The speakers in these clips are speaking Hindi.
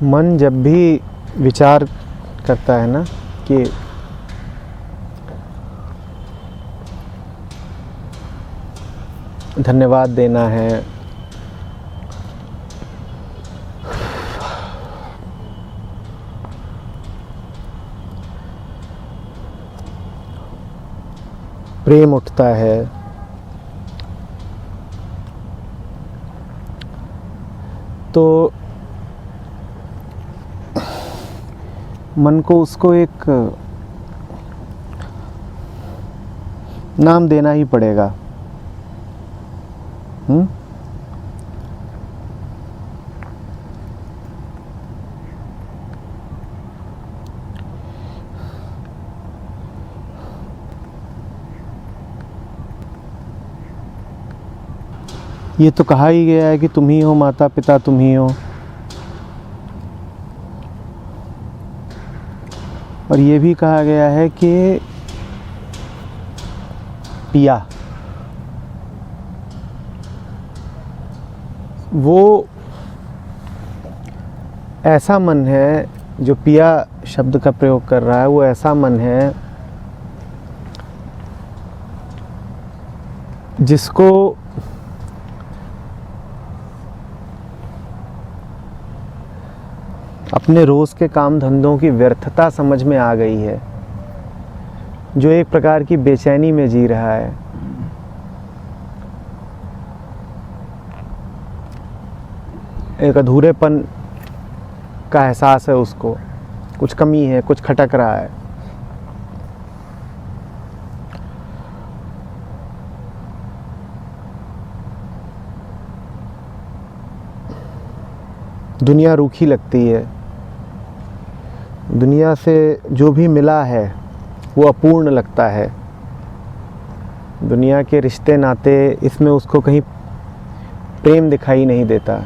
मन जब भी विचार करता है ना कि धन्यवाद देना है, प्रेम उठता है, तो मन को उसको एक नाम देना ही पड़ेगा। ये तो कहा ही गया है कि तुम ही हो माता पिता, तुम ही हो। और ये भी कहा गया है कि पिया वो ऐसा मन है, जो पिया शब्द का प्रयोग कर रहा है वो ऐसा मन है जिसको अपने रोज़ के काम धंधों की व्यर्थता समझ में आ गई है, जो एक प्रकार की बेचैनी में जी रहा है। एक अधूरेपन का एहसास है उसको, कुछ कमी है, कुछ खटक रहा है। दुनिया रूखी लगती है, दुनिया से जो भी मिला है वो अपूर्ण लगता है। दुनिया के रिश्ते नाते, इसमें उसको कहीं प्रेम दिखाई नहीं देता।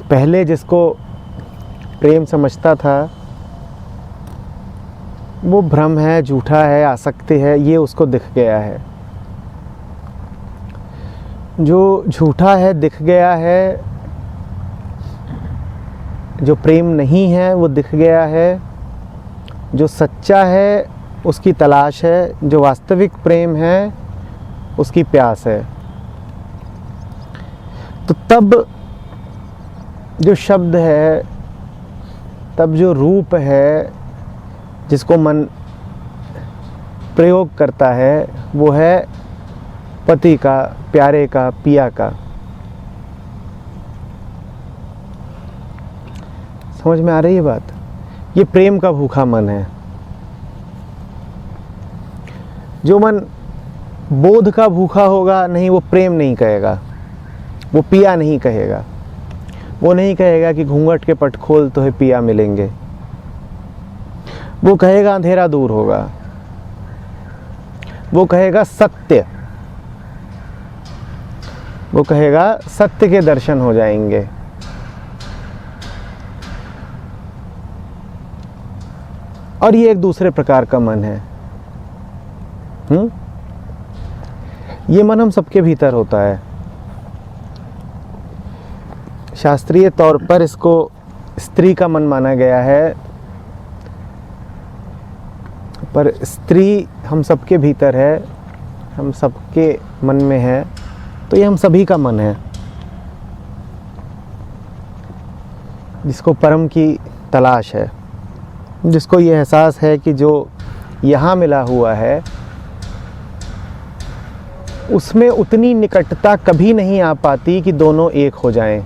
पहले जिसको प्रेम समझता था वो भ्रम है, झूठा है, आसक्ति है, ये उसको दिख गया है। जो झूठा है दिख गया है, जो प्रेम नहीं है वो दिख गया है, जो सच्चा है उसकी तलाश है, जो वास्तविक प्रेम है उसकी प्यास है। तो तब जो शब्द है, तब जो रूप है जिसको मन प्रयोग करता है वो है पति का, प्यारे का, पिया का। समझ में आ रही है बात? ये प्रेम का भूखा मन है। जो मन बोध का भूखा होगा, नहीं, वो प्रेम नहीं कहेगा, वो पिया नहीं कहेगा। वो नहीं कहेगा कि घूंघट के पट खोल तो है पिया मिलेंगे। वो कहेगा अंधेरा दूर होगा, वो कहेगा सत्य, वो कहेगा सत्य के दर्शन हो जाएंगे। और ये एक दूसरे प्रकार का मन है। ये मन हम सबके भीतर होता है। शास्त्रीय तौर पर इसको स्त्री का मन माना गया है, पर स्त्री हम सबके भीतर है, हम सबके मन में है, तो ये हम सभी का मन है, जिसको परम की तलाश है, जिसको ये एहसास है कि जो यहाँ मिला हुआ है उसमें उतनी निकटता कभी नहीं आ पाती कि दोनों एक हो जाएं।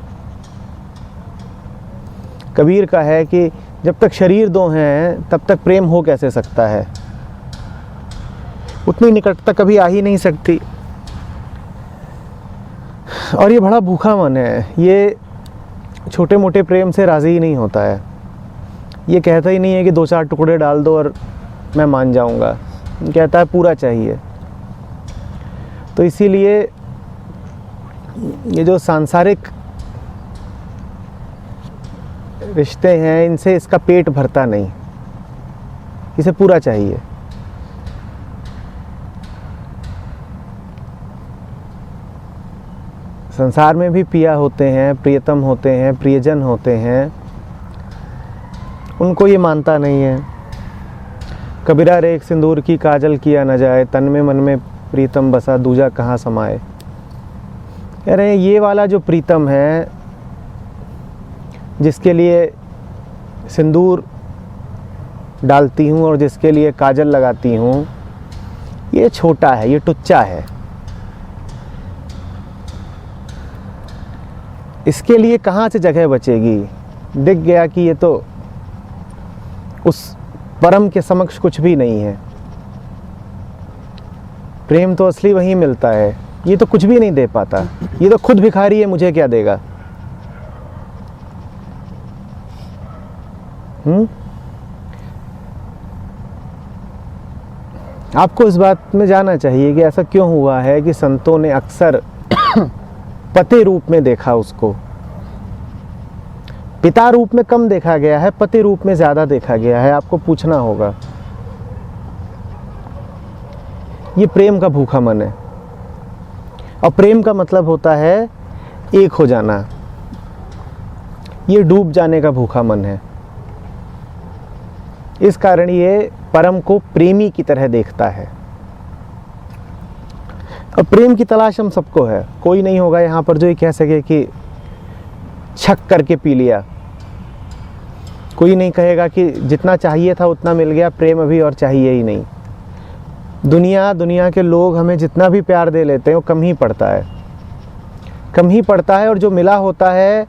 कबीर का है कि जब तक शरीर दो हैं तब तक प्रेम हो कैसे सकता है। उतनी निकटता कभी आ ही नहीं सकती। और ये बड़ा भूखा मन है, ये छोटे मोटे प्रेम से राज़ी ही नहीं होता है। ये कहता ही नहीं है कि दो चार टुकड़े डाल दो और मैं मान जाऊंगा, कहता है पूरा चाहिए। तो इसीलिए ये जो सांसारिक रिश्ते हैं, इनसे इसका पेट भरता नहीं, इसे पूरा चाहिए। संसार में भी पिया होते हैं, प्रियतम होते हैं, प्रियजन होते हैं, उनको ये मानता नहीं है। कबीरा रे एक सिंदूर की काजल किया न जाए, तन में मन में प्रीतम बसा दूजा कहाँ समाए। अरे ये वाला जो प्रीतम है, जिसके लिए सिंदूर डालती हूँ और जिसके लिए काजल लगाती हूँ, ये छोटा है, ये टुच्चा है। इसके लिए कहाँ से जगह बचेगी। दिख गया कि ये तो उस परम के समक्ष कुछ भी नहीं है। प्रेम तो असली वहीं मिलता है, ये तो कुछ भी नहीं दे पाता, ये तो खुद भिखारी है, मुझे क्या देगा। आपको इस बात में जानना चाहिए कि ऐसा क्यों हुआ है कि संतों ने अक्सर पति रूप में देखा उसको। पिता रूप में कम देखा गया है, पति रूप में ज़्यादा देखा गया है। आपको पूछना होगा। ये प्रेम का भूखा मन है, और प्रेम का मतलब होता है एक हो जाना। ये डूब जाने का भूखा मन है। इस कारण ये परम को प्रेमी की तरह देखता है। और प्रेम की तलाश हम सबको है। कोई नहीं होगा यहाँ पर जो ये कह सके कि छक करके पी लिया। कोई नहीं कहेगा कि जितना चाहिए था उतना मिल गया, प्रेम अभी और चाहिए ही नहीं। दुनिया के लोग हमें जितना भी प्यार दे लेते हैं वो कम ही पड़ता है, कम ही पड़ता है। और जो मिला होता है,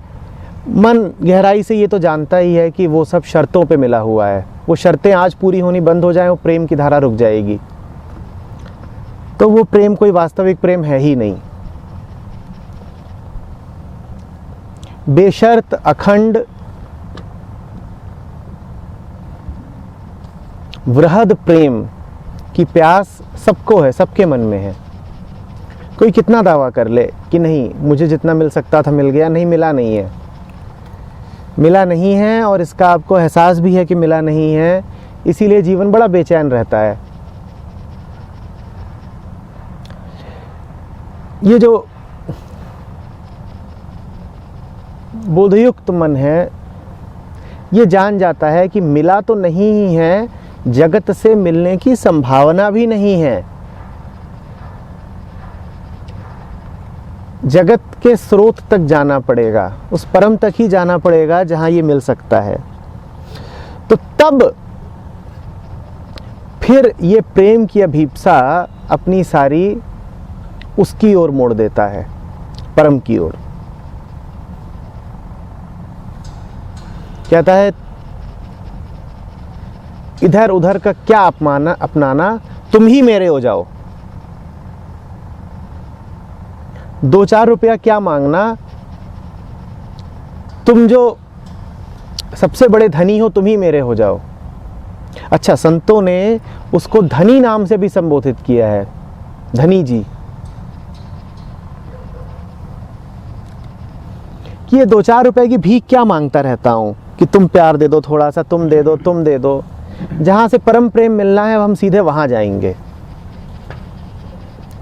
मन गहराई से ये तो जानता ही है कि वो सब शर्तों पे मिला हुआ है। वो शर्तें आज पूरी होनी बंद हो जाएं, वो प्रेम की धारा रुक जाएगी। तो वो प्रेम कोई वास्तविक प्रेम है ही नहीं। बेशर्त अखंड वृहद प्रेम की प्यास सबको है, सबके मन में है। कोई कितना दावा कर ले कि नहीं मुझे जितना मिल सकता था मिल गया, नहीं मिला नहीं है, मिला नहीं है। और इसका आपको एहसास भी है कि मिला नहीं है, इसीलिए जीवन बड़ा बेचैन रहता है। ये जो बोधयुक्त मन है, ये जान जाता है कि मिला तो नहीं ही है, जगत से मिलने की संभावना भी नहीं है। जगत के स्रोत तक जाना पड़ेगा, उस परम तक ही जाना पड़ेगा जहां ये मिल सकता है। तो तब फिर ये प्रेम की अभीप्सा अपनी सारी उसकी ओर मोड़ देता है, परम की ओर। कहता है इधर उधर का क्या अपनाना, तुम ही मेरे हो जाओ। 2-4 रुपया क्या मांगना, तुम जो सबसे बड़े धनी हो तुम ही मेरे हो जाओ। अच्छा, संतों ने उसको धनी नाम से भी संबोधित किया है, धनी जी। कि ये 2-4 रुपए की भीख क्या मांगता रहता हूं कि तुम प्यार दे दो, थोड़ा सा तुम दे दो, तुम दे दो। जहां से परम प्रेम मिलना है हम सीधे वहां जाएंगे,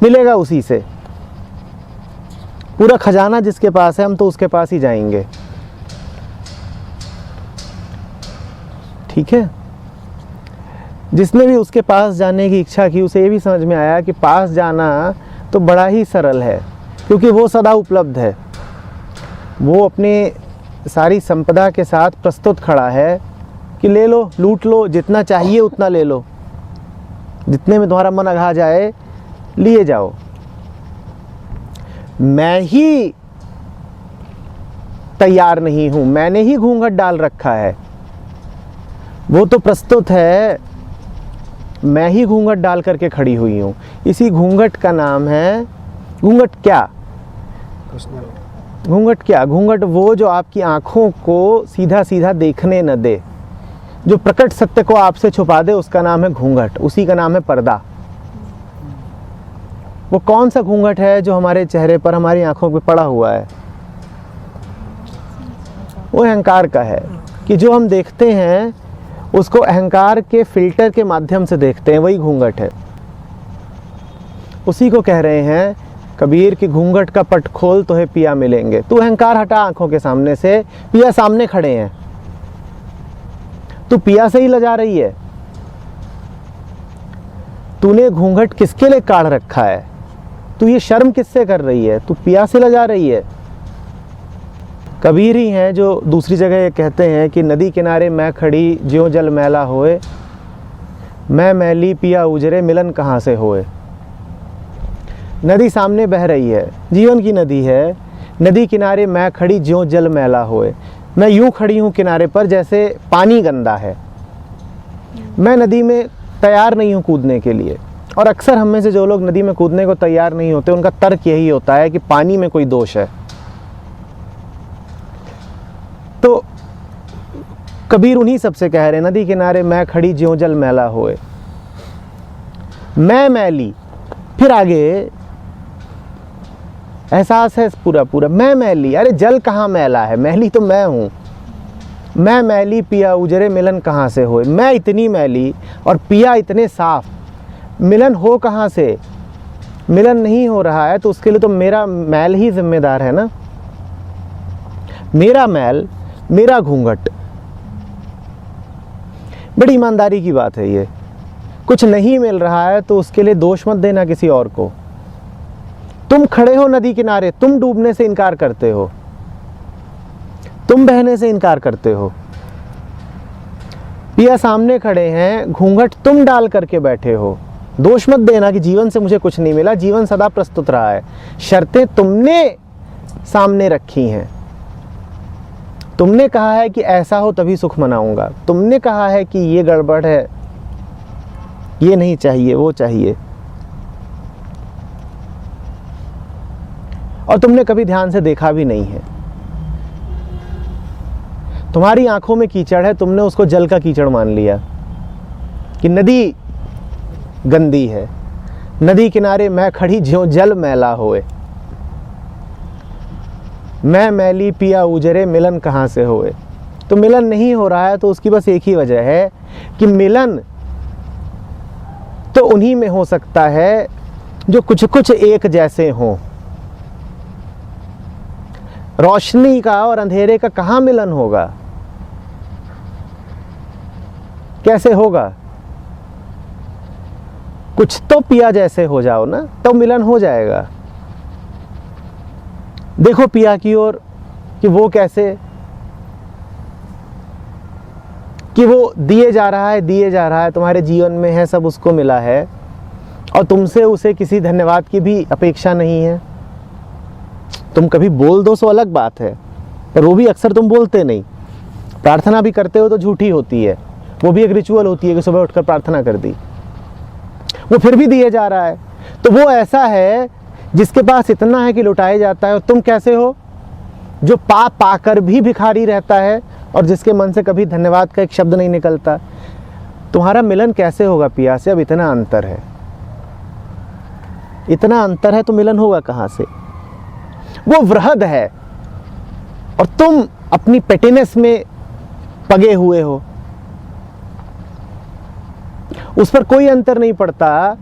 मिलेगा उसी से। पूरा खजाना जिसके पास है हम तो उसके पास ही जाएंगे। ठीक है। जिसने भी उसके पास जाने की इच्छा की, उसे ये भी समझ में आया कि पास जाना तो बड़ा ही सरल है, क्योंकि वो सदा उपलब्ध है। वो अपनी सारी संपदा के साथ प्रस्तुत खड़ा है कि ले लो, लूट लो, जितना चाहिए उतना ले लो, जितने में तुम्हारा मन अघा जाए लिए जाओ। मैं ही तैयार नहीं हूं, मैंने ही घूंघट डाल रखा है। वो तो प्रस्तुत है, मैं ही घूंघट डाल करके खड़ी हुई हूं। इसी घूंघट का नाम है, घूंघट क्या, घूंघट क्या, घूंघट वो जो आपकी आंखों को सीधा सीधा देखने न दे, जो प्रकट सत्य को आपसे छुपा दे, उसका नाम है घूंघट, उसी का नाम है पर्दा। वो कौन सा घूंघट है जो हमारे चेहरे पर, हमारी आंखों पे पड़ा हुआ है? वो अहंकार का है, कि जो हम देखते हैं उसको अहंकार के फिल्टर के माध्यम से देखते हैं, वही घूंघट है। उसी को कह रहे हैं कबीर की घूंघट का पट खोल तो है पिया मिलेंगे। तू अहंकार हटा आंखों के सामने से, पिया सामने खड़े हैं। तू पिया से ही लजा रही है। तूने घूंघट किसके लिए काढ़ रखा है? तू ये शर्म किससे कर रही है? तू पिया से लजा रही है। कबीर ही हैं जो दूसरी जगह ये कहते हैं कि नदी किनारे मैं खड़ी ज्यों जल मैला होए, मैं मैली पिया उजरे मिलन कहाँ से होए। नदी सामने बह रही है, जीवन की नदी है। नदी किनारे मैं खड़ी ज्यों जल मैला होए, मैं यूं खड़ी हूँ किनारे पर जैसे पानी गंदा है। मैं नदी में तैयार नहीं हूँ कूदने के लिए। और अक्सर हम में से जो लोग नदी में कूदने को तैयार नहीं होते, उनका तर्क यही होता है कि पानी में कोई दोष है। तो कबीर उन्हीं सबसे कह रहे हैं, नदी किनारे मैं खड़ी ज्यों जल मैला होए, मैं मैली। फिर आगे एहसास है पूरा मैं मैली। अरे जल कहाँ मैला है? मैली तो मैं हूँ। मैं मैली पिया उजरे मिलन कहाँ से होए। मैं इतनी मैली और पिया इतने साफ, मिलन हो कहाँ से? मिलन नहीं हो रहा है तो उसके लिए तो मेरा मैल ही जिम्मेदार है ना। मेरा मैल, मेरा घूंघट। बड़ी ईमानदारी की बात है ये। कुछ नहीं मिल रहा है तो उसके लिए दोष मत देना किसी और को। तुम खड़े हो नदी किनारे, तुम डूबने से इनकार करते हो, तुम बहने से इनकार करते हो। पिया सामने खड़े हैं, घूंघट तुम डाल करके बैठे हो। दोष मत देना कि जीवन से मुझे कुछ नहीं मिला। जीवन सदा प्रस्तुत रहा है, शर्तें तुमने सामने रखी हैं। तुमने कहा है कि ऐसा हो तभी सुख मनाऊंगा। तुमने कहा है कि ये गड़बड़ है, ये नहीं चाहिए, वो चाहिए। और तुमने कभी ध्यान से देखा भी नहीं है। तुम्हारी आंखों में कीचड़ है, तुमने उसको जल का कीचड़ मान लिया कि नदी गंदी है। नदी किनारे मैं खड़ी ज्यों जल मैला होए, मैं मैली पिया उजरे मिलन कहाँ से होए। तो मिलन नहीं हो रहा है तो उसकी बस एक ही वजह है कि मिलन तो उन्हीं में हो सकता है जो कुछ कुछ एक जैसे हों। रोशनी का और अंधेरे का कहाँ मिलन होगा? कैसे होगा? कुछ तो पिया जैसे हो जाओ ना, तो मिलन हो जाएगा। देखो पिया की ओर कि वो कैसे, कि वो दिए जा रहा है, तुम्हारे जीवन में है, सब उसको मिला है और तुमसे उसे किसी धन्यवाद की भी अपेक्षा नहीं है। तुम कभी बोल दो सो अलग बात है, पर वो भी अक्सर तुम बोलते नहीं। प्रार्थना भी करते हो तो झूठी होती है, वो भी एक रिचुअल होती है कि सुबह उठकर प्रार्थना कर दी। वो फिर भी दिए जा रहा है। तो वो ऐसा है जिसके पास इतना है कि लुटाया जाता है। और तुम कैसे हो जो पाकर भी भिखारी रहता है और जिसके मन से कभी धन्यवाद का एक शब्द नहीं निकलता। तुम्हारा मिलन कैसे होगा पिया से? अब इतना अंतर है, इतना अंतर है तो मिलन होगा कहाँ से? वो वृहद है और तुम अपनी पेटिनेस में पगे हुए हो। उस पर कोई अंतर नहीं पड़ता।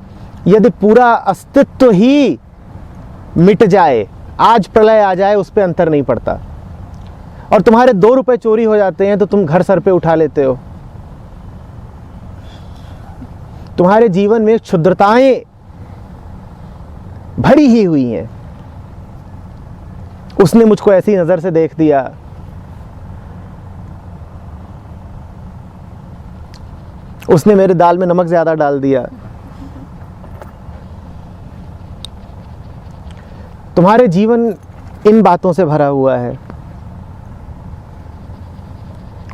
यदि पूरा अस्तित्व ही मिट जाए, आज प्रलय आ जाए, उस पर अंतर नहीं पड़ता। और तुम्हारे 2 रुपए चोरी हो जाते हैं तो तुम घर सर पे उठा लेते हो। तुम्हारे जीवन में क्षुद्रताएं भरी ही हुई हैं। उसने मुझको ऐसी नजर से देख दिया, उसने मेरे दाल में नमक ज्यादा डाल दिया। तुम्हारे जीवन इन बातों से भरा हुआ है।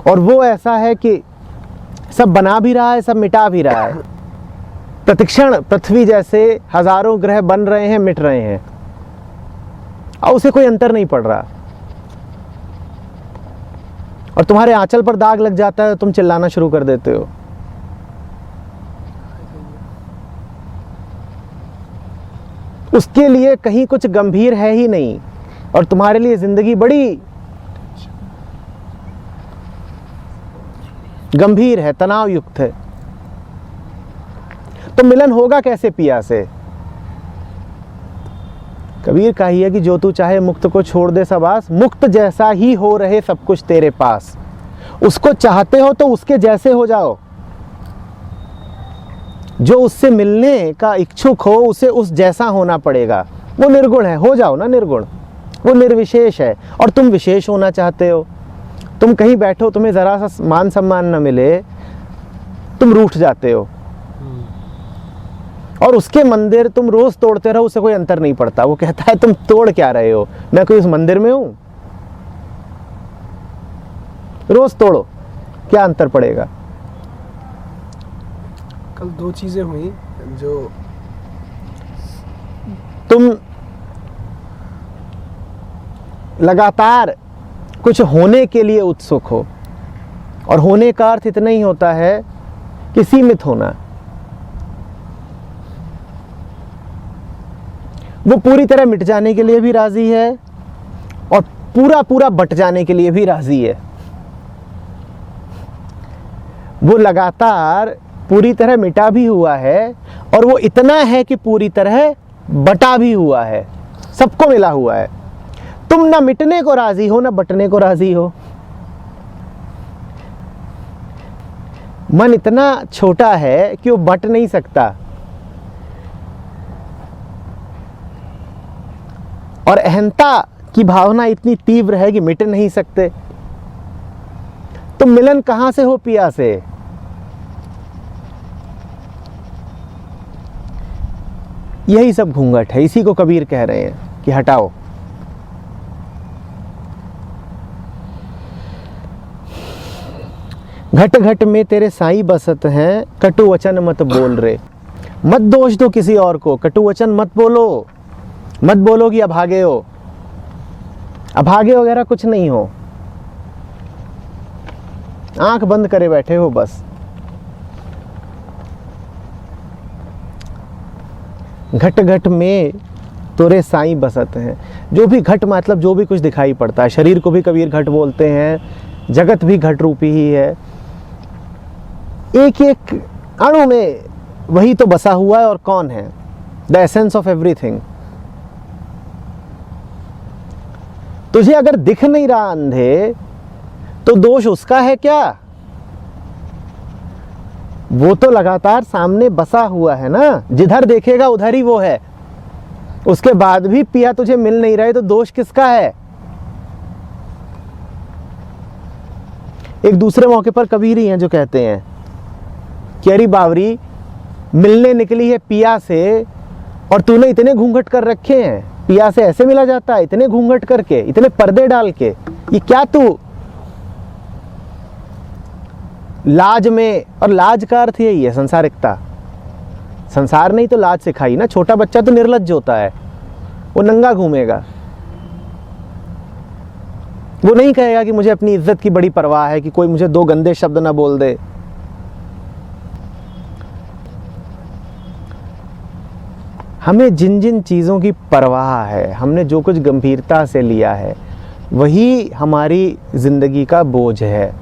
और वो ऐसा है कि सब बना भी रहा है, सब मिटा भी रहा है। प्रतिक्षण पृथ्वी जैसे हजारों ग्रह बन रहे हैं, मिट रहे हैं और उसे कोई अंतर नहीं पड़ रहा। और तुम्हारे आंचल पर दाग लग जाता है, तुम चिल्लाना शुरू कर देते हो। उसके लिए कहीं कुछ गंभीर है ही नहीं और तुम्हारे लिए जिंदगी बड़ी गंभीर है, तनाव युक्त है। तो मिलन होगा कैसे पिया से? कबीर का ही है कि जो तू चाहे मुक्त को छोड़ दे सब आस, मुक्त जैसा ही हो रहे सब कुछ तेरे पास। उसको चाहते हो तो उसके जैसे हो जाओ, जो उससे मिलने का इच्छुक हो उसे उस जैसा होना पड़ेगा। वो निर्गुण है, हो जाओ ना निर्गुण, वो निर्विशेष है और तुम विशेष होना चाहते हो। तुम कहीं बैठो, तुम्हें जरा सा मान सम्मान न मिले, तुम रूठ जाते हो, और उसके मंदिर तुम रोज तोड़ते रहो, उसे कोई अंतर नहीं पड़ता। वो कहता है तुम तोड़ क्या रहे हो, मैं कोई उस मंदिर में हूं? रोज तोड़ो, क्या अंतर पड़ेगा? कल दो चीजें हुई जो तुम लगातार कुछ होने के लिए उत्सुक हो, और होने का अर्थ इतना ही होता है कि सीमित होना। वो पूरी तरह मिट जाने के लिए भी राजी है और पूरा पूरा बट जाने के लिए भी राजी है। वो लगातार पूरी तरह मिटा भी हुआ है और वो इतना है कि पूरी तरह बटा भी हुआ है, सबको मिला हुआ है। तुम ना मिटने को राजी हो ना बटने को राजी हो। मन इतना छोटा है कि वो बट नहीं सकता, और अहंता की भावना इतनी तीव्र है कि मिट नहीं सकते। तो मिलन कहां से हो? पिया से। यही सब घूंघट है, इसी को कबीर कह रहे हैं कि हटाओ। घट घट में तेरे साईं बसत हैं, कटु वचन मत बोल रे। मत दोष दो किसी और को, कटु वचन मत बोलो। मत बोलो कि अभागे हो, अभागे वगैरह कुछ नहीं हो। आंख बंद करे बैठे हो बस। घट घट में तोरे साईं बसत हैं। जो भी घट मतलब जो भी कुछ दिखाई पड़ता है, शरीर को भी कबीर घट बोलते हैं, जगत भी घट रूपी ही है। एक एक अणु में वही तो बसा हुआ है, और कौन है? The essence of everything. तुझे अगर दिख नहीं रहा अंधे, तो दोष उसका है क्या? वो तो लगातार सामने बसा हुआ है ना, जिधर देखेगा उधर ही वो है। उसके बाद भी पिया तुझे मिल नहीं रहे, तो दोष किसका है? एक दूसरे मौके पर कबीर ही हैं जो कहते हैं कि अरे बावरी, मिलने निकली है पिया से और तूने इतने घूंघट कर रखे हैं। पिया से ऐसे मिला जाता है, इतने घूंघट करके, इतने पर्दे डाल के? ये क्या तू लाज में, और लाज का अर्थ यही है संसारिकता। संसार नहीं तो लाज सिखाई ना। छोटा बच्चा तो निर्लज्ज होता है, वो नंगा घूमेगा, वो नहीं कहेगा कि मुझे अपनी इज्जत की बड़ी परवाह है कि कोई मुझे दो गंदे शब्द ना बोल दे। हमें जिन जिन चीज़ों की परवाह है, हमने जो कुछ गंभीरता से लिया है, वही हमारी ज़िंदगी का बोझ है।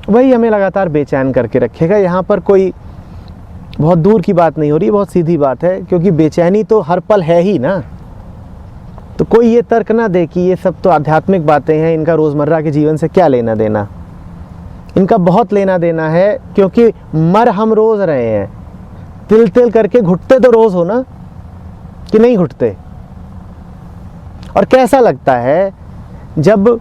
वही हमें लगातार बेचैन करके रखेगा। यहाँ पर कोई बहुत दूर की बात नहीं हो रही, बहुत सीधी बात है, क्योंकि बेचैनी तो हर पल है ही ना। तो कोई ये तर्क ना दे कि ये सब तो आध्यात्मिक बातें हैं, इनका रोज़मर्रा के जीवन से क्या लेना देना। इनका बहुत लेना देना है, क्योंकि मर हम रोज़ रहे हैं। तिल तिल करके घुटते तो रोज़ हो ना, कि नहीं घुटते? और कैसा लगता है जब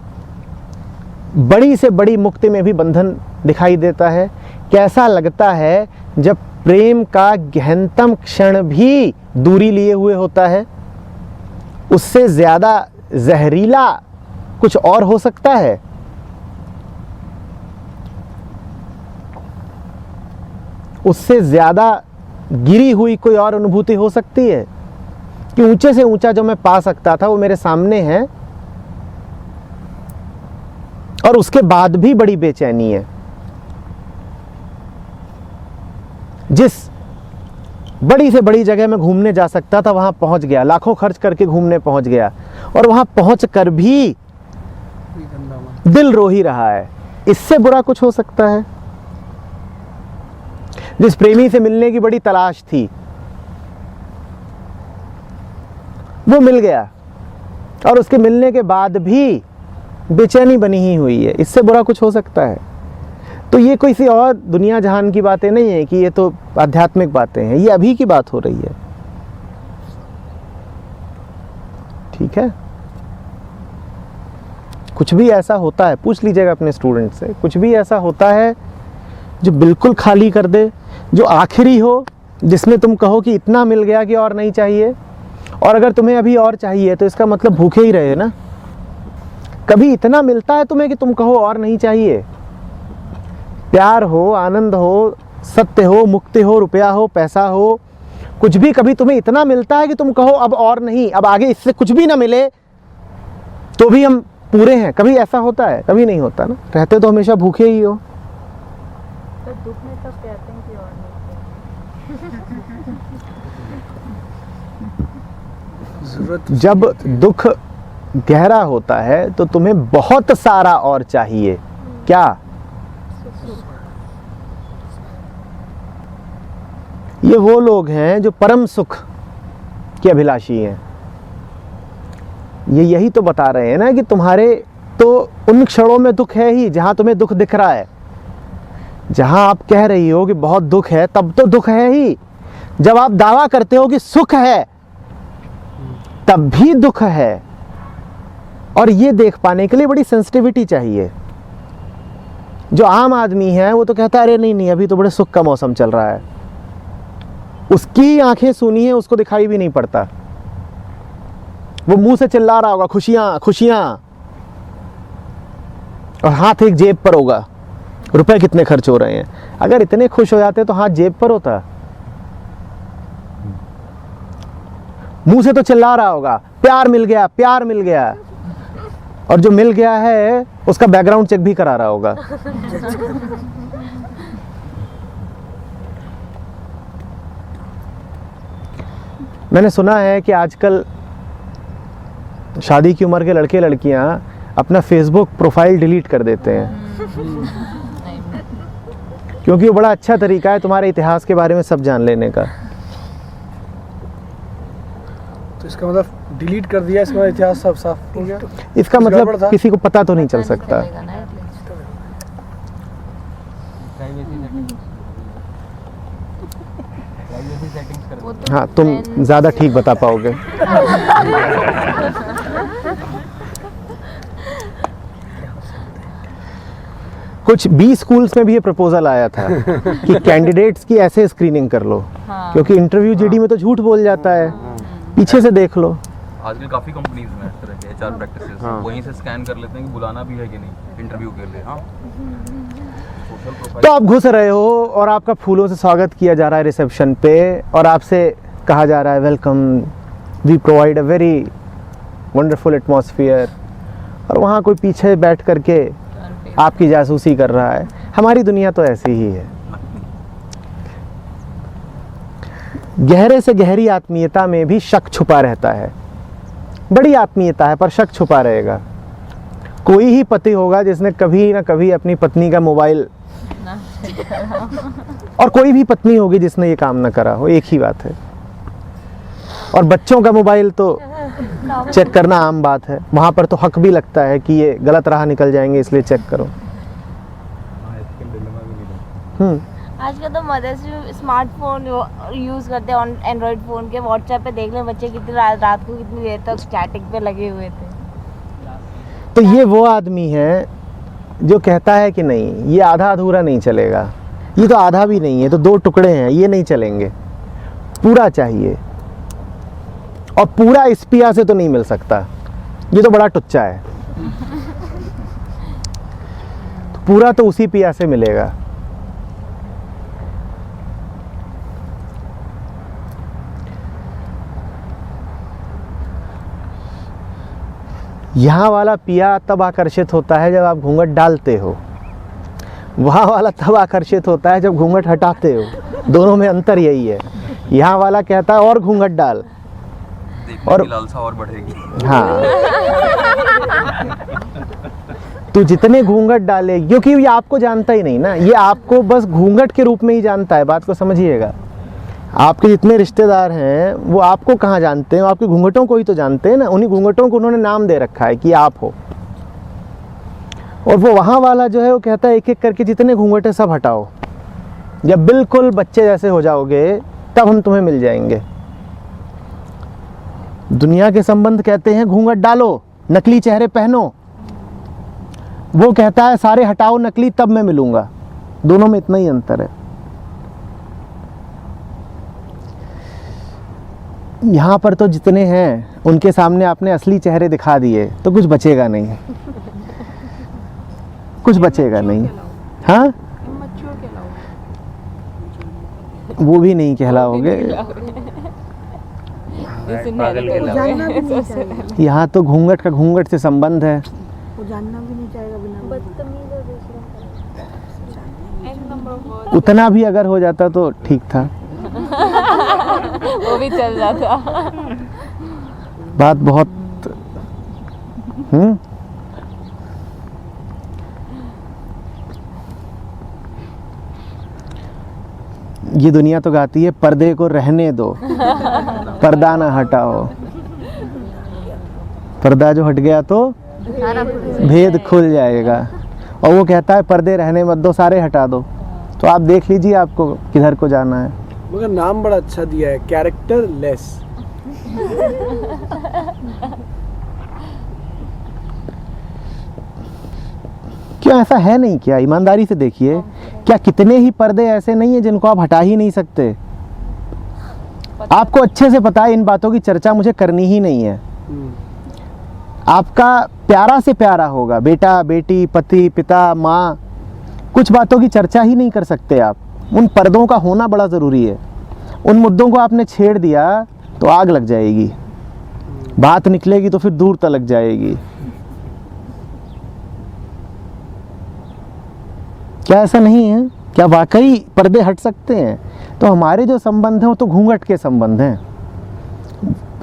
बड़ी से बड़ी मुक्ति में भी बंधन दिखाई देता है? कैसा लगता है जब प्रेम का गहनतम क्षण भी दूरी लिए हुए होता है? उससे ज़्यादा जहरीला कुछ और हो सकता है? उससे ज़्यादा गिरी हुई कोई और अनुभूति हो सकती है कि ऊंचे से ऊंचा जो मैं पा सकता था वो मेरे सामने है, और उसके बाद भी बड़ी बेचैनी है। जिस बड़ी से बड़ी जगह में घूमने जा सकता था वहां पहुंच गया, लाखों खर्च करके घूमने पहुंच गया, और वहां पहुंच कर भी दिल रो ही रहा है। इससे बुरा कुछ हो सकता है? जिस प्रेमी से मिलने की बड़ी तलाश थी, वो मिल गया और उसके मिलने के बाद भी बेचैनी बनी ही हुई है, इससे बुरा कुछ हो सकता है? तो ये कोई सी और दुनिया जहान की बातें नहीं है कि ये तो आध्यात्मिक बातें हैं, ये अभी की बात हो रही है। ठीक है, कुछ भी ऐसा होता है, पूछ लीजिएगा अपने स्टूडेंट से, कुछ भी ऐसा होता है जो बिल्कुल खाली कर दे, जो आखिरी हो, जिसमें तुम कहो कि इतना मिल गया कि और नहीं चाहिए, और अगर तुम्हें अभी और चाहिए तो इसका मतलब भूखे ही रहे ना। कभी इतना मिलता है तुम्हें कि तुम कहो और नहीं चाहिए? प्यार हो, आनंद हो, सत्य हो, मुक्ति हो, रुपया हो, पैसा हो, कुछ भी कभी तुम्हें इतना मिलता है कि तुम कहो अब और नहीं, अब आगे इससे कुछ भी ना मिले तो भी हम पूरे हैं? कभी ऐसा होता है? कभी नहीं होता ना। रहते तो हमेशा भूखे ही हो। तो दुख में तब कहते हैं कि और नहीं। जरूरत जब दुख गहरा होता है तो तुम्हें बहुत सारा और चाहिए। क्या? ये वो लोग हैं जो परम सुख के अभिलाषी हैं। ये यही तो बता रहे हैं ना कि तुम्हारे तो उन क्षणों में दुख है ही जहां तुम्हें दुख दिख रहा है। जहां आप कह रही हो कि बहुत दुख है, तब तो दुख है ही। जब आप दावा करते हो कि सुख है, तब भी दुख है। और ये देख पाने के लिए बड़ी सेंसिटिविटी चाहिए। जो आम आदमी है वो तो कहता है अरे नहीं नहीं, अभी तो बड़े सुख का मौसम चल रहा है। उसकी आंखें सूनी है, उसको दिखाई भी नहीं पड़ता। वो मुंह से चिल्ला रहा होगा खुशियां खुशियां, और हाथ एक जेब पर होगा, रुपए कितने खर्च हो रहे हैं। अगर इतने खुश हो जाते तो हाथ जेब पर होता। मुंह से तो चिल्ला रहा होगा प्यार मिल गया, प्यार मिल गया, और जो मिल गया है उसका बैकग्राउंड चेक भी करा रहा होगा। मैंने सुना है कि आजकल शादी की उम्र के लड़के लड़कियां अपना फेसबुक प्रोफाइल डिलीट कर देते हैं, क्योंकि वो बड़ा अच्छा तरीका है तुम्हारे इतिहास के बारे में सब जान लेने का। तो इसका मतलब डिलीट कर दिया, इसका मतलब इतिहास सब साफ हो गया। इसका कुछ गड़बड़ मतलब था? किसी को पता तो नहीं चल सकता। चलेगा ना एटलीस्ट। वो तो हाँ, तुम friends- ज़्यादा ठीक बता पाओगे। कुछ 20 स्कूल्स में भी ये प्रपोजल आया था कि कैंडिडेट्स की ऐसे स्क्रीनिंग कर लो, हाँ। क्योंकि इंटरव्यू जीडी में तो झूठ बोल जाता है, पीछे से देख लो। आजकल काफ़ी कंपनीज में इस तरह के एचआर प्रैक्टिसेस वहीं से स्कैन कर लेते हैं कि बुलाना भी है कि नहीं इंटरव्यू के लिए। हाँ, सोशल प्रोफाइल। तो आप घुस रहे हो और आपका फूलों से स्वागत किया जा रहा है रिसेप्शन पे, और आपसे कहा जा रहा है welcome, we provide a very wonderful atmosphere, और वहाँ कोई पीछे बैठ करके आपकी जासूसी कर रहा है। हमारी दुनिया तो ऐसी ही है। गहरे से गहरी आत्मीयता में भी शक छुपा रहता है। बड़ी आत्मीयता है पर शक छुपा रहेगा। कोई ही पति होगा जिसने कभी ना कभी अपनी पत्नी का मोबाइल, और कोई भी पत्नी होगी जिसने ये काम ना करा हो, एक ही बात है। और बच्चों का मोबाइल तो चेक करना आम बात है, वहाँ पर तो हक भी लगता है कि ये गलत राह निकल जाएंगे इसलिए चेक करो। आज का तो मदर्स भी स्मार्टफोन यूज़ करते हैं, एंड्रॉइड फ़ोन के। व्हाट्सएप पे देख लें बच्चे कितनी रात को कितनी देर तक चैटिंग पे लगे हुए थे। तो ये वो आदमी है जो कहता है कि नहीं, ये आधा अधूरा नहीं चलेगा, ये तो आधा भी नहीं है, तो दो टुकड़े हैं, ये नहीं चलेंगे, पूरा चाहिए। और पूरा इस पिया से तो नहीं मिल सकता, ये तो बड़ा टुच्चा है। तो पूरा तो उसी पिया से मिलेगा। यहाँ वाला पिया तब आकर्षित होता है जब आप घूंघट डालते हो, वहाँ वाला तब आकर्षित होता है जब घूंघट हटाते हो। दोनों में अंतर यही है। यहाँ वाला कहता है और घूंघट डाल, देखने और की लालसा और बढ़ेगी। हाँ, तू जितने घूंघट डाले, क्योंकि ये आपको जानता ही नहीं ना, ये आपको बस घूंघट के रूप में ही जानता है। बात को समझिएगा, आपके जितने रिश्तेदार हैं वो आपको कहाँ जानते हैं, आपके घूंघटों को ही तो जानते हैं ना। उन्हीं घूंघटों को उन्होंने नाम दे रखा है कि आप हो। और वो वहाँ वाला जो है वो कहता है एक एक करके जितने घूंघट है सब हटाओ, जब बिल्कुल बच्चे जैसे हो जाओगे तब हम तुम्हें मिल जाएंगे। दुनिया के संबंध कहते हैं घूंघट डालो, नकली चेहरे पहनो। वो कहता है सारे हटाओ नकली, तब मैं मिलूंगा। दोनों में इतना ही अंतर है। यहाँ पर तो जितने हैं उनके सामने आपने असली चेहरे दिखा दिए तो कुछ बचेगा नहीं, कुछ बचेगा नहीं। हाँ, वो भी नहीं कहलाओगे। यहाँ तो घूंघट का घूंघट से संबंध है। वो जानना भी नहीं चाहेगा बिना उतना भी अगर हो जाता तो ठीक था, वो भी चल जाता। बात बहुत ये दुनिया तो गाती है पर्दे को रहने दो, पर्दा ना हटाओ। पर्दा जो हट गया तो भेद खुल जाएगा। और वो कहता है पर्दे रहने मत दो, सारे हटा दो। तो आप देख लीजिए आपको किधर को जाना है। मगर नाम बड़ा अच्छा दिया है, कैरेक्टर लेस। क्यों ऐसा है नहीं क्या? ईमानदारी से देखिए, क्या कितने ही पर्दे ऐसे नहीं है जिनको आप हटा ही नहीं सकते? आपको अच्छे से पता है इन बातों की चर्चा मुझे करनी ही नहीं है। आपका प्यारा से प्यारा होगा, बेटा बेटी, पति पिता, माँ, कुछ बातों की चर्चा ही नहीं कर सकते आप। उन पर्दों का होना बड़ा ज़रूरी है। उन मुद्दों को आपने छेड़ दिया तो आग लग जाएगी, बात निकलेगी तो फिर दूर तलक जाएगी। क्या ऐसा नहीं है? क्या वाकई पर्दे हट सकते हैं? तो हमारे जो संबंध हैं वो तो घूंघट के संबंध हैं।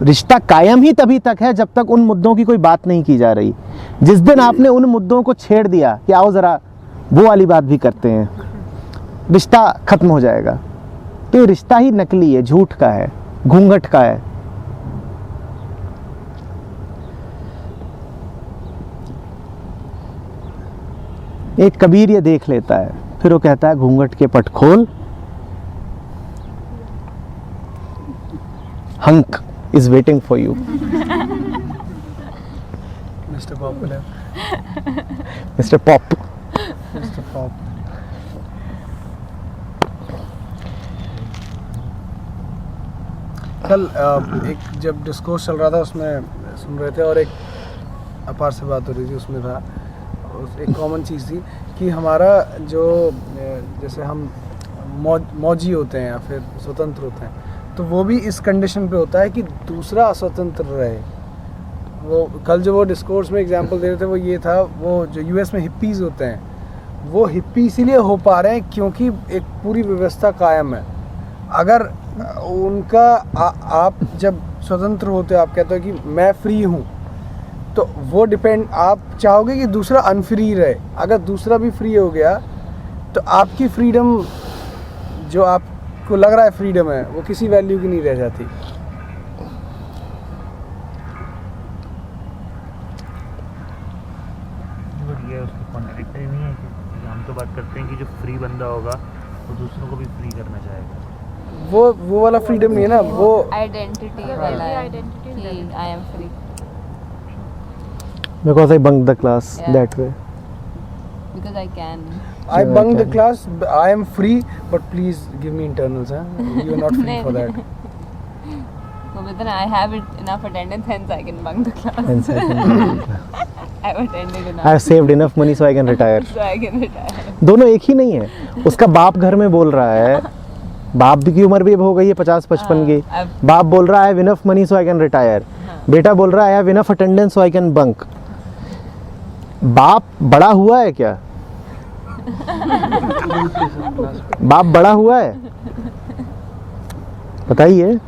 रिश्ता कायम ही तभी तक है जब तक उन मुद्दों की कोई बात नहीं की जा रही। जिस दिन आपने उन मुद्दों को छेड़ दिया कि आओ ज़रा वो वाली बात भी करते हैं, रिश्ता खत्म हो जाएगा। तो ये रिश्ता ही नकली है, झूठ का है, घूंघट का है। एक कबीर ये देख लेता है, फिर वो कहता है घूंघट के पट खोल, hunk is waiting for you. Mister popular, mister pop. Mister pop. कल एक जब डिस्कोर्स चल रहा था उसमें सुन रहे थे और एक अपार से बात हो रही थी, उसमें था एक कॉमन चीज़ थी कि हमारा जो जैसे हम मौजी होते हैं या फिर स्वतंत्र होते हैं, तो वो भी इस कंडीशन पे होता है कि दूसरा अस्वतंत्र रहे। वो कल जो वो डिस्कोर्स में एग्जांपल दे रहे थे वो ये था, वो जो यूएस में हिप्पीज़ होते हैं वो हिप्पी इसीलिए हो पा रहे हैं क्योंकि एक पूरी व्यवस्था कायम है। अगर उनका आप जब स्वतंत्र होते हो, आप कहते हो कि मैं फ्री हूँ, तो वो डिपेंड, आप चाहोगे कि दूसरा अनफ्री रहे। अगर दूसरा भी फ्री हो गया तो आपकी फ्रीडम जो आपको लग रहा है फ्रीडम है वो किसी वैल्यू की नहीं रह जाती। ये उसका कॉन्ट्रडिक्टरी नहीं है कि हम तो बात करते हैं कि जो फ्री बंदा होगा वो दूसरों को भी फ्री करना चाहेगा। वो वाला फ्रीडम नहीं है ना, वो आइडेंटिटी वाला है, कि I am free Because I bunked the class that way. because I can. I bunked the class, I am free, but please give me internals, huh? You are not free for that. So but then I have enough attendance, hence I can bunk the class. And so I have attended enough. I have saved enough money so I can retire. So I can retire. दोनों एक ही नहीं है। उसका बाप घर में बोल रहा है, बाप की उम्र भी हो गई है 50-55 की, बाप बोल रहा है I have enough money so I can retire. बेटा बोल रहा है I have enough attendance so I can bunk. बाप बड़ा हुआ है क्या? बाप बड़ा हुआ है? बताइए।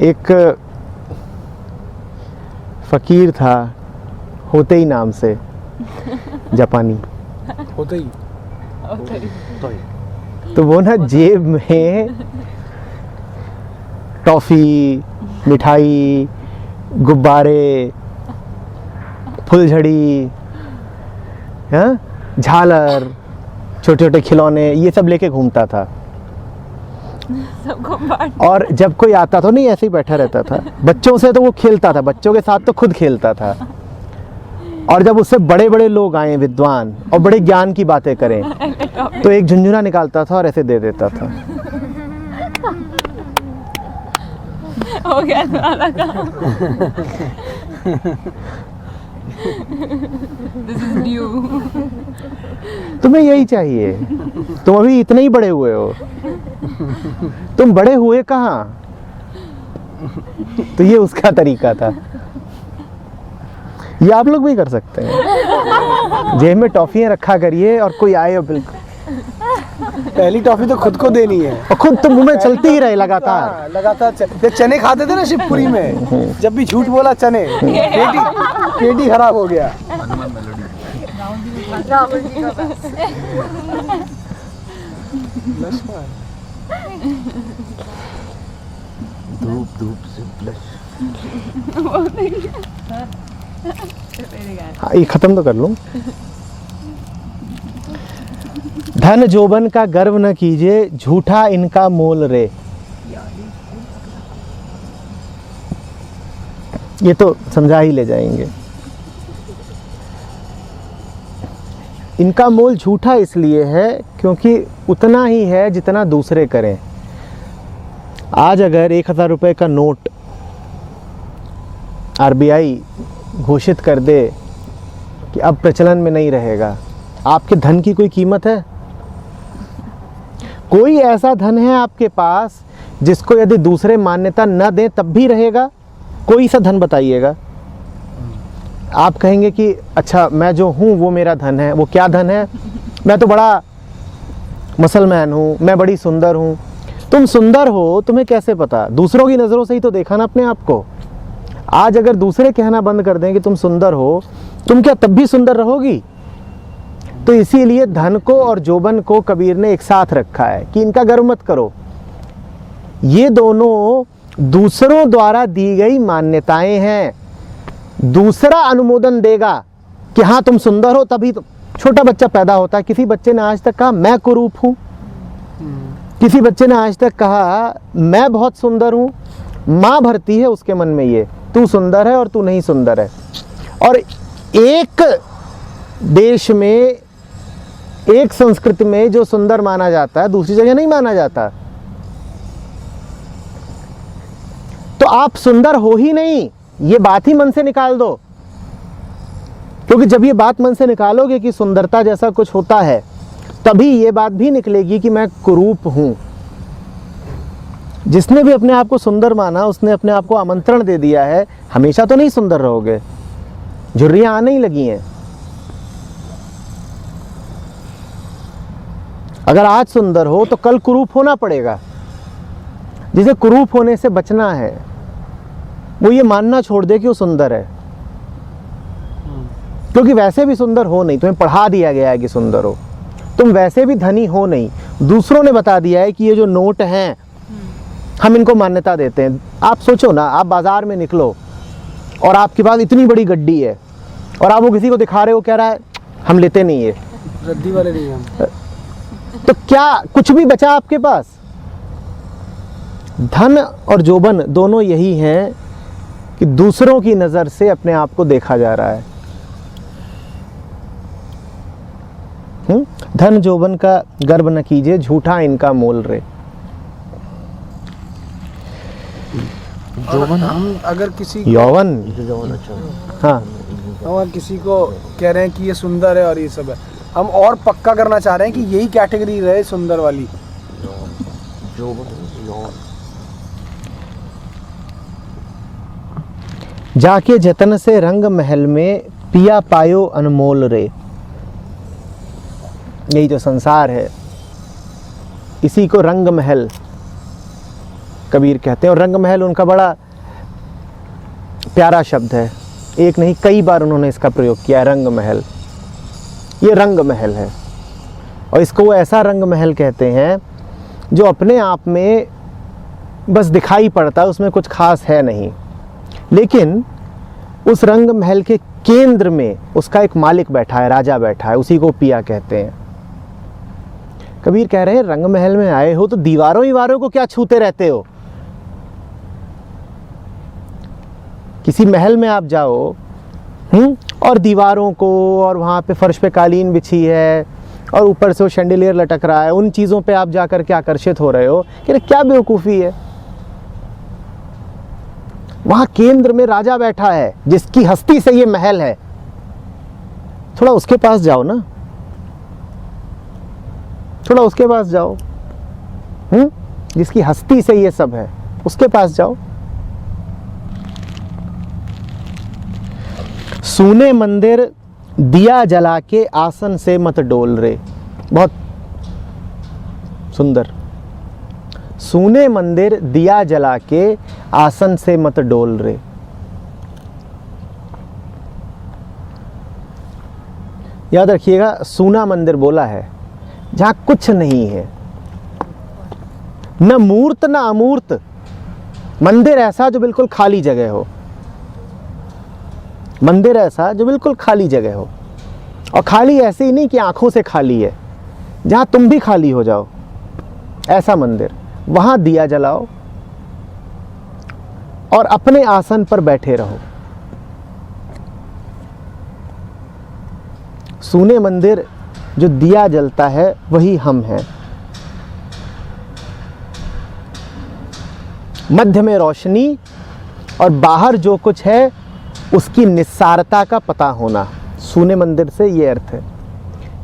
एक फकीर था होते ही नाम से, जापानी। होते ही तो वो ना जेब में टॉफ़ी, मिठाई, गुब्बारे, फुलझड़ी, हाँ, झालर, छोटे छोटे खिलौने, ये सब लेके घूमता था। सबको बांट। और जब कोई आता तो नहीं ऐसे ही बैठा रहता था, बच्चों से तो वो खेलता था, बच्चों के साथ तो खुद खेलता था। और जब उससे बड़े बड़े लोग आए, विद्वान, और बड़े ज्ञान की बातें करें, तो एक झुंझुना निकालता था और ऐसे दे देता था। हो गया तुम्हारा काम। This is new. तुम्हें यही चाहिए। तुम अभी इतने ही बड़े हुए हो, तुम बड़े हुए कहाँ? तो ये उसका तरीका था। ये आप लोग भी कर सकते हैं। जेब में टॉफियां रखा करिए और कोई आए और बिल्कुल पहली टॉफी तो खुद को देनी है और खुद तो मुंह में चलती ही रहे लगातार। हाँ, लगातार चने खाते थे ना शिवपुरी में, जब भी झूठ बोला चने, पेटी खराब हो गया। हनुमान मेलोडी। धूप धूप से ब्लश। हाँ, ये खत्म तो कर लूं। धन जोबन का गर्व न कीजिए, झूठा इनका मोल रे। ये तो समझा ही ले जाएंगे। इनका मोल झूठा इसलिए है क्योंकि उतना ही है जितना दूसरे करें। आज अगर 1000 रुपए का नोट आरबीआई घोषित कर दे कि अब प्रचलन में नहीं रहेगा, आपके धन की कोई कीमत है? कोई ऐसा धन है आपके पास जिसको यदि दूसरे मान्यता न दें तब भी रहेगा? कोई सा धन बताइएगा। आप कहेंगे कि अच्छा मैं जो हूँ वो मेरा धन है। वो क्या धन है? मैं तो बड़ा मुसलमान हूँ, मैं बड़ी सुंदर हूँ। तुम सुंदर हो, तुम्हें कैसे पता? दूसरों की नज़रों से ही तो देखा ना अपने आप को। आज अगर दूसरे कहना बंद कर दें कि तुम सुंदर हो, तुम क्या तब भी सुंदर रहोगी? तो इसीलिए धन को और जोबन को कबीर ने एक साथ रखा है कि इनका गर्व मत करो। ये दोनों दूसरों द्वारा दी गई मान्यताएं हैं। दूसरा अनुमोदन देगा कि हाँ तुम सुंदर हो, तभी तो छोटा बच्चा पैदा होता है। किसी बच्चे ने आज तक कहा मैं कुरूप हूँ? किसी बच्चे ने आज तक कहा मैं बहुत सुंदर हूँ? माँ भरती है उसके मन में ये, तू सुंदर है और तू नहीं सुंदर है। और एक देश में, एक संस्कृति में जो सुंदर माना जाता है दूसरी जगह नहीं माना जाता। तो आप सुंदर हो ही नहीं, ये बात ही मन से निकाल दो। क्योंकि जब ये बात मन से निकालोगे कि सुंदरता जैसा कुछ होता है, तभी ये बात भी निकलेगी कि मैं कुरूप हूं। जिसने भी अपने आप को सुंदर माना, उसने अपने आप को आमंत्रण दे दिया है, हमेशा तो नहीं सुंदर रहोगे, झुर्रियां आने ही लगी हैं। अगर आज सुंदर हो तो कल कुरूप होना पड़ेगा। जिसे कुरूप होने से बचना है वो ये मानना छोड़ दे कि वो सुंदर है, क्योंकि वैसे भी सुंदर हो नहीं, तुम्हें पढ़ा दिया गया है कि सुंदर हो। तुम वैसे भी धनी हो नहीं, दूसरों ने बता दिया है कि ये जो नोट हैं हम इनको मान्यता देते हैं। आप सोचो ना, आप बाजार में निकलो और आपके पास इतनी बड़ी गड्डी है और आप वो किसी को दिखा रहे हो, कह रहा है हम लेते नहीं है, रद्दी वाले नहीं हम। तो क्या कुछ भी बचा आपके पास? धन और जोबन दोनों यही हैं कि दूसरों की नजर से अपने आप को देखा जा रहा है। धन जोबन का गर्व न कीजिए, झूठा इनका मोल रे। जोबन हम अगर किसी यौवन, हाँ, हम अगर किसी को कह रहे हैं कि ये सुंदर है और ये सब है, हम और पक्का करना चाह रहे हैं कि यही कैटेगरी रहे सुंदर वाली। जाके जतन से रंग महल में पिया पायो अनमोल रे। यही जो संसार है, इसी को रंग महल कबीर कहते हैं। और रंग महल उनका बड़ा प्यारा शब्द है, एक नहीं कई बार उन्होंने इसका प्रयोग किया है। रंग महल, ये रंग महल है। और इसको वो ऐसा रंग महल कहते हैं जो अपने आप में बस दिखाई पड़ता है, उसमें कुछ खास है नहीं, लेकिन उस रंग महल के केंद्र में उसका एक मालिक बैठा है, राजा बैठा है, उसी को पिया कहते हैं। कबीर कह रहे हैं रंग महल में आए हो तो दीवारों दीवारों को क्या छूते रहते हो। किसी महल में आप जाओ और दीवारों को, और वहाँ पे फर्श पे कालीन बिछी है और ऊपर से वो शैंडिलियर लटक रहा है, उन चीज़ों पे आप जाकर के आकर्षित हो रहे हो कि क्या बेवकूफ़ी है। वहाँ केंद्र में राजा बैठा है जिसकी हस्ती से ये महल है, थोड़ा उसके पास जाओ ना, थोड़ा उसके पास जाओ, जिसकी हस्ती से ये सब है, उसके पास जाओ। सूने मंदिर दिया जला के आसन से मत डोल रे, बहुत सुंदर। सूने मंदिर दिया जला के आसन से मत डोल रे। याद रखिएगा, सूना मंदिर बोला है जहां कुछ नहीं है, न मूर्त न अमूर्त। मंदिर ऐसा जो बिल्कुल खाली जगह हो, मंदिर ऐसा जो बिल्कुल खाली जगह हो, और खाली ऐसे ही नहीं कि आंखों से खाली है, जहां तुम भी खाली हो जाओ, ऐसा मंदिर। वहां दिया जलाओ और अपने आसन पर बैठे रहो। सूने मंदिर जो दिया जलता है वही हम हैं। मध्य में रोशनी और बाहर जो कुछ है उसकी निस्सारता का पता होना। सूने मंदिर से ये अर्थ है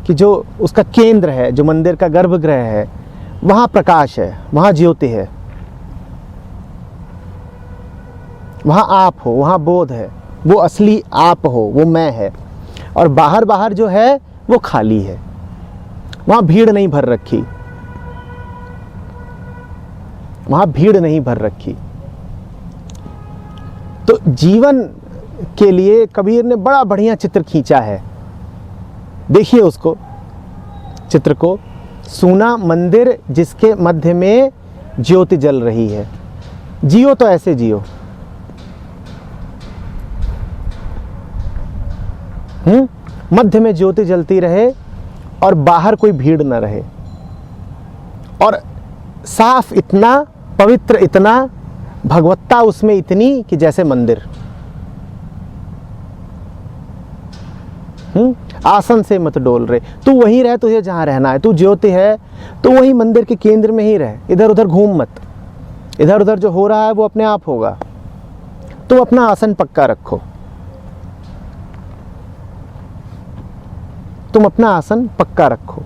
कि जो उसका केंद्र है, जो मंदिर का गर्भगृह है, वहाँ प्रकाश है, वहाँ ज्योति है, वहाँ आप हो, वहाँ बोध है, वो असली आप हो, वो मैं है। और बाहर बाहर जो है वो खाली है, वहाँ भीड़ नहीं भर रखी, वहाँ भीड़ नहीं भर रखी। तो जीवन के लिए कबीर ने बड़ा बढ़िया चित्र खींचा है, देखिए उसको चित्र को। सूना मंदिर जिसके मध्य में ज्योति जल रही है। जियो तो ऐसे जियो, मध्य में ज्योति जलती रहे और बाहर कोई भीड़ न रहे, और साफ इतना, पवित्र इतना, भगवत्ता उसमें इतनी कि जैसे मंदिर। आसन से मत डोल रहे, तू वहीं रह, तुझे जहां रहना है, तू ज्योति है तो वहीं मंदिर के केंद्र में ही रह, इधर उधर घूम मत। इधर उधर जो हो रहा है वो अपने आप होगा, तुम अपना आसन पक्का रखो, तुम अपना आसन पक्का रखो।